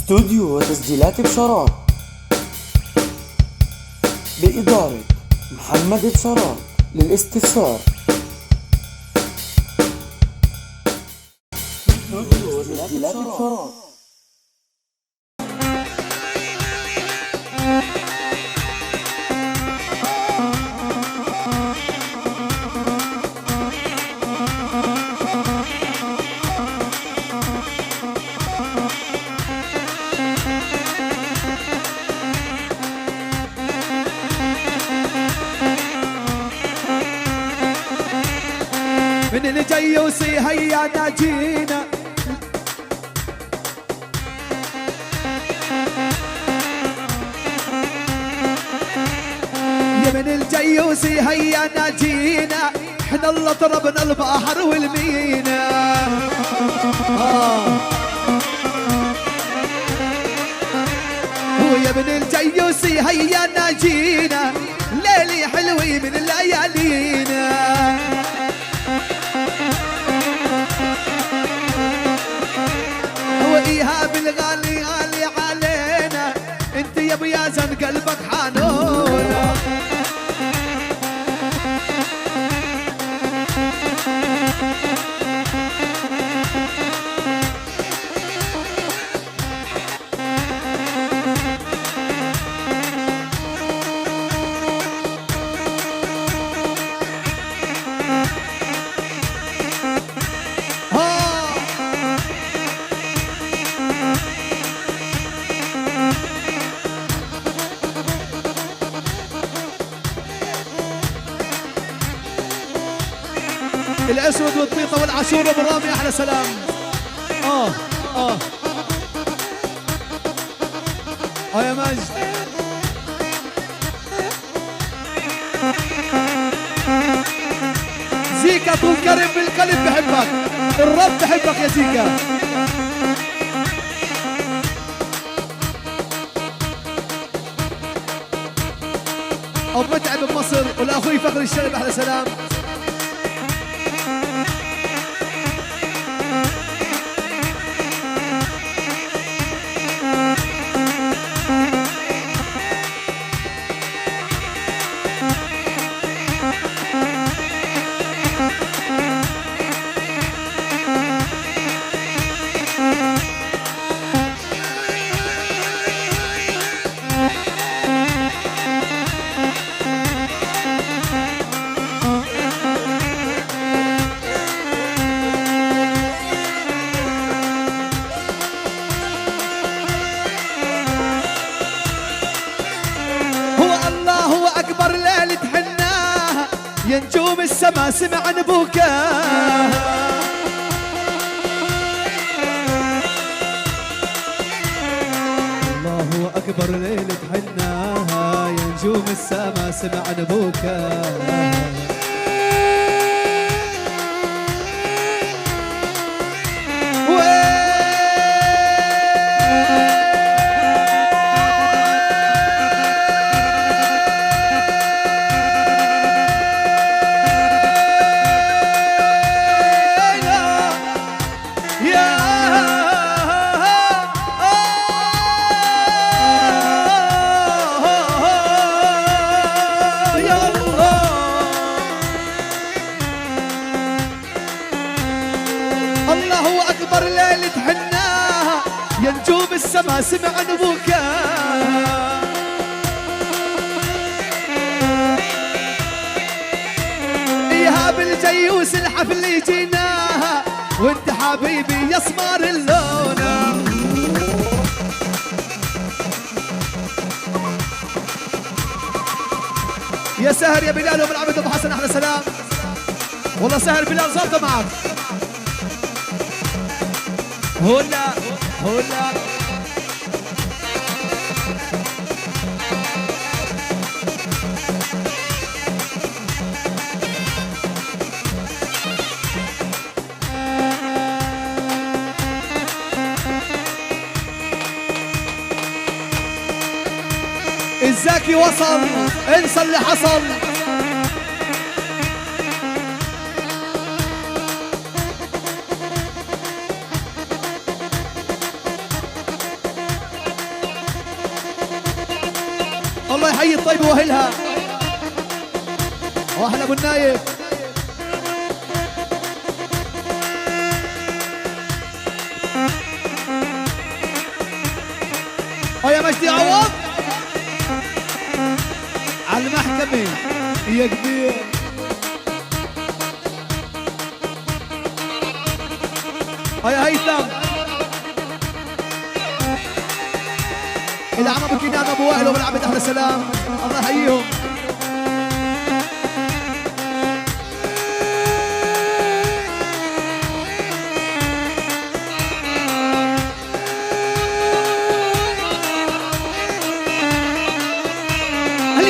استوديو وتسجيلات بشارات بإدارة محمد بشارات. للاستفسار استوديو وتسجيلات بشارات. من اللي جاي وصي هيا ناجينا يا من الجاي وصي هيا ناجينا احنا اللي ضربنا البحر والمينا ويا من الجاي وصي هيا ناجينا ليلي حلوي من ليالينا وإيهاب الغالي غالي علينا انت يا ابو يازن قلبك حنون الاسود والطيطه والعاشور والرامي احلى سلام. يا مجد زيكا طول كريم بالقلب بحبك، الرب بحبك يا زيكا. ابو متعب بمصر والاخوي فخر الشرب احلى سلام. يا نجوم السما سمع نبوكاه الله أكبر ليلة حناها يا نجوم السما سمع نبوكاه الله أكبر ليلة حناها يا نجوم السما سمع نبوكاه إيهاب الجيوس الحفل يجيناها وانت حبيبي يا سمار اللونة يا سهر يا بلال ومن عبد ابو حسن احلى سلام. والله سهر بلال ظابطه معك. هلا الزاكي وصل انسى اللي حصل. الله يحيي الطيب واهلها. واحلى ابو النايف. يا مجدي عوض على المحكمة يا كبير. يا هيثم إلى عم ابو كنان ابو وائل وابو العبد اهل السلام، الله يحييهم.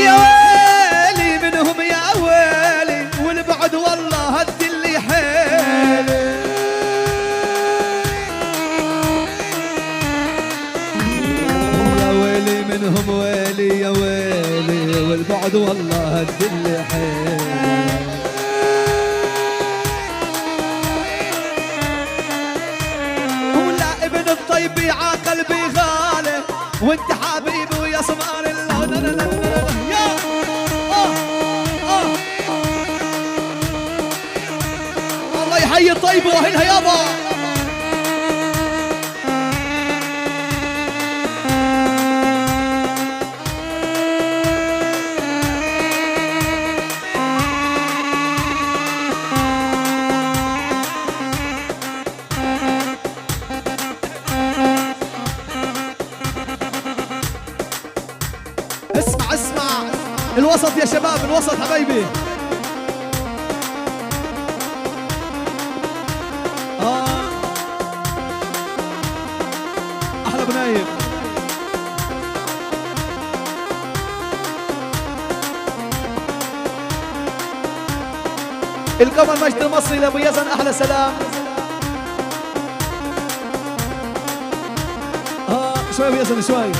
يا ويلي منهم يا ويلي والبعد والله هد اللي حيلي. يا ويلي منهم ويلي يا ويلي والبعد والله هد اللي حيلي. ولا ابن الطيب عاقل بغالي وانت حبيبي ويا سمار الله. الله يحيي الطيب واهلها يابا. اسمع اسمع الوسط يا شباب، الوسط حبايبي. احلى ابو نايف. القمر مجد المصري لابو يزن احلى سلام. شوي ابو يزن شوي.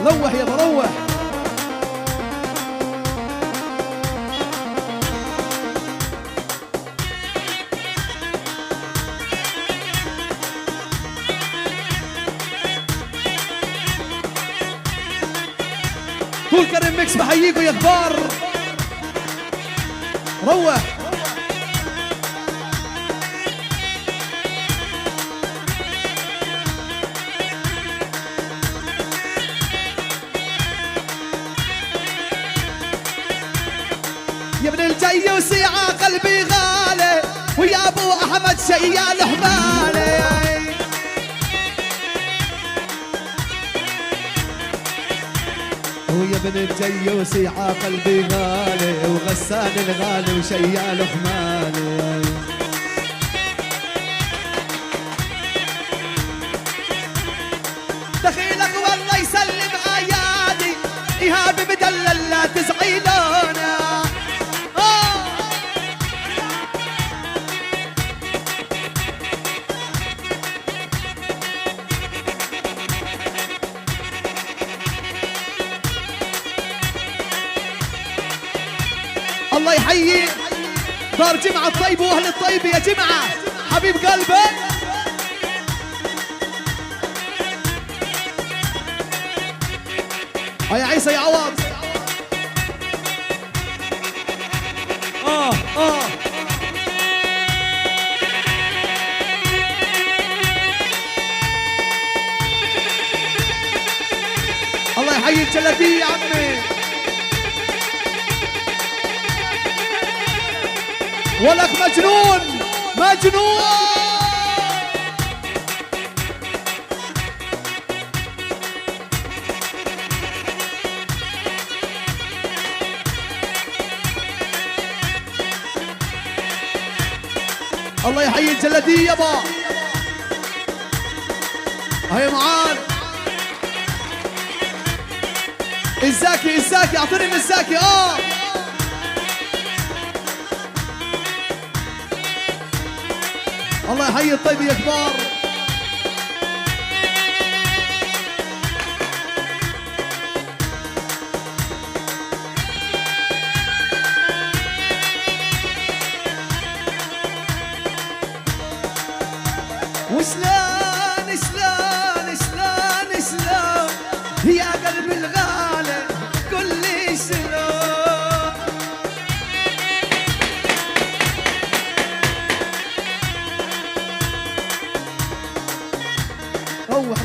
روح يا بروح. طول كريم ميكس بحييكوا يا كبار. روح يا ابن الجيوسي قلبي غالي ويا ابو احمد شيال حمالي. ويا ابن الجيوسي قلبي غالي وغسان الغالي وشيال حمالي. دخيلك والله يسلم ايادي ايهاب مدلل لا تزعيلونا. الله يحيي دار جمعة الطيب واهل الطيب يا جمعة حبيب قلبي. يا عيسى يا عوض. الله يحيي الجلدية يا عمي. ولك مجنون مجنون. الله يحيي الجلدية يابا. هيا معاذ. الزاكي اعطوني من الزاكي. الله يحيي الطيب يا كبار. وشلون شلون شلون شلون يا قلب الغالي قل لي شلون. روح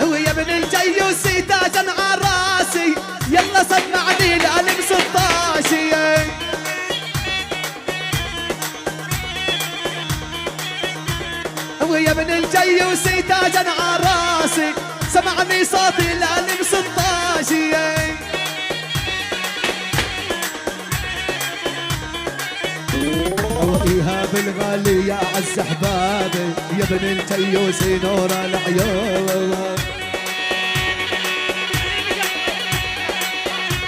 هو يا ابن الجيوسي تاجا عراسي يلا سمعني الألم 16. هو يا ابن الجيوسي تاجا عراسي سمعني صوتي الألم 16. إيهاب الغالي يا عز أحبابي يا ابن التيوسي نور العيون.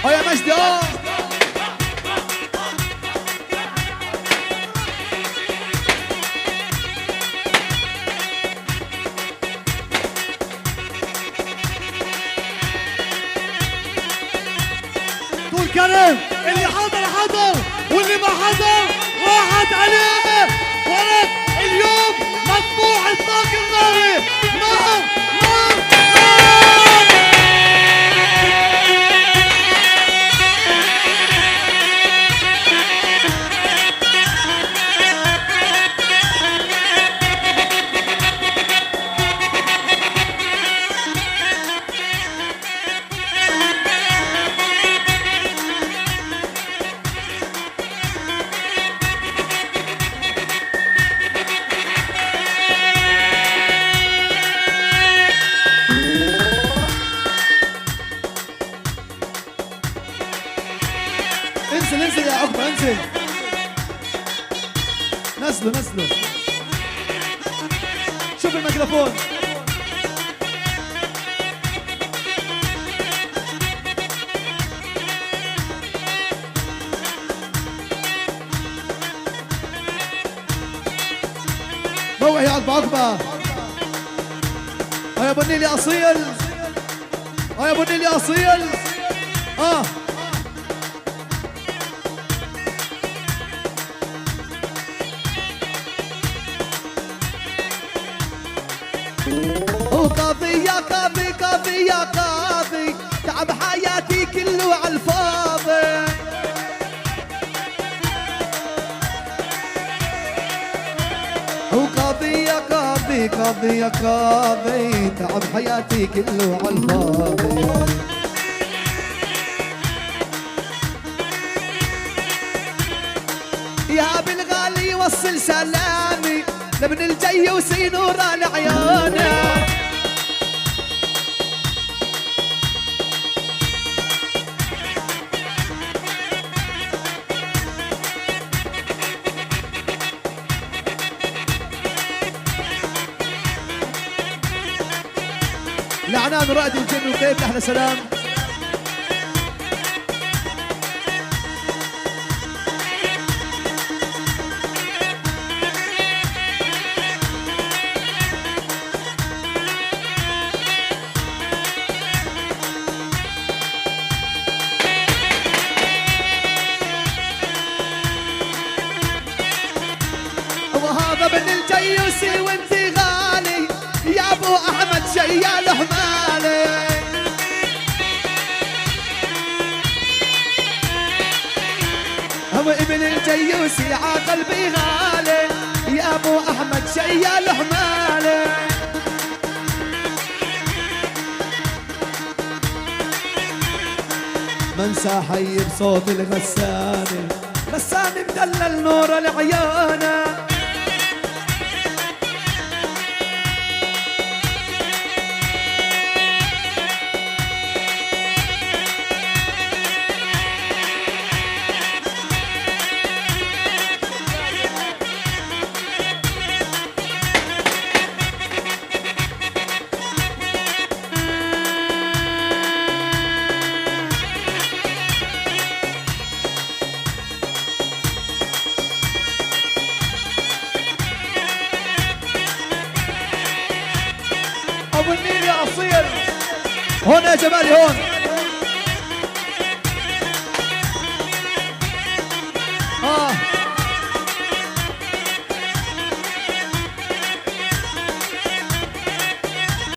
يا مجدي طول كرم اللي حضر واللي ما حضر راحت عليه. ولد اليوم مطبوع الطاق الناري. نار انزل يا عقبة انزل. نزلوا شوف الميكروفون. روح يا عقبة. يا ابو النيل يا اصيل. يا ابو النيل يا اصيل. قاضي يا قاضي تعب حياتي كله عالفاضي. قاضي يا قاضي تعب حياتي كله عالفاضي. يا بالغالي وصل سلامي لابن الجيوسي نور العيون. لعنان رائد الجن وكيف احلى سلام. وهذا ابن الجيوسي وانتي غالي يا ابو احمد شيال حمالي. هو ابن الجيوسي عقلبي غالي يا ابو احمد شيال حمالي. منسى حي بصوت الغساني مدلل نور العيانه. هون يا جمالي هون.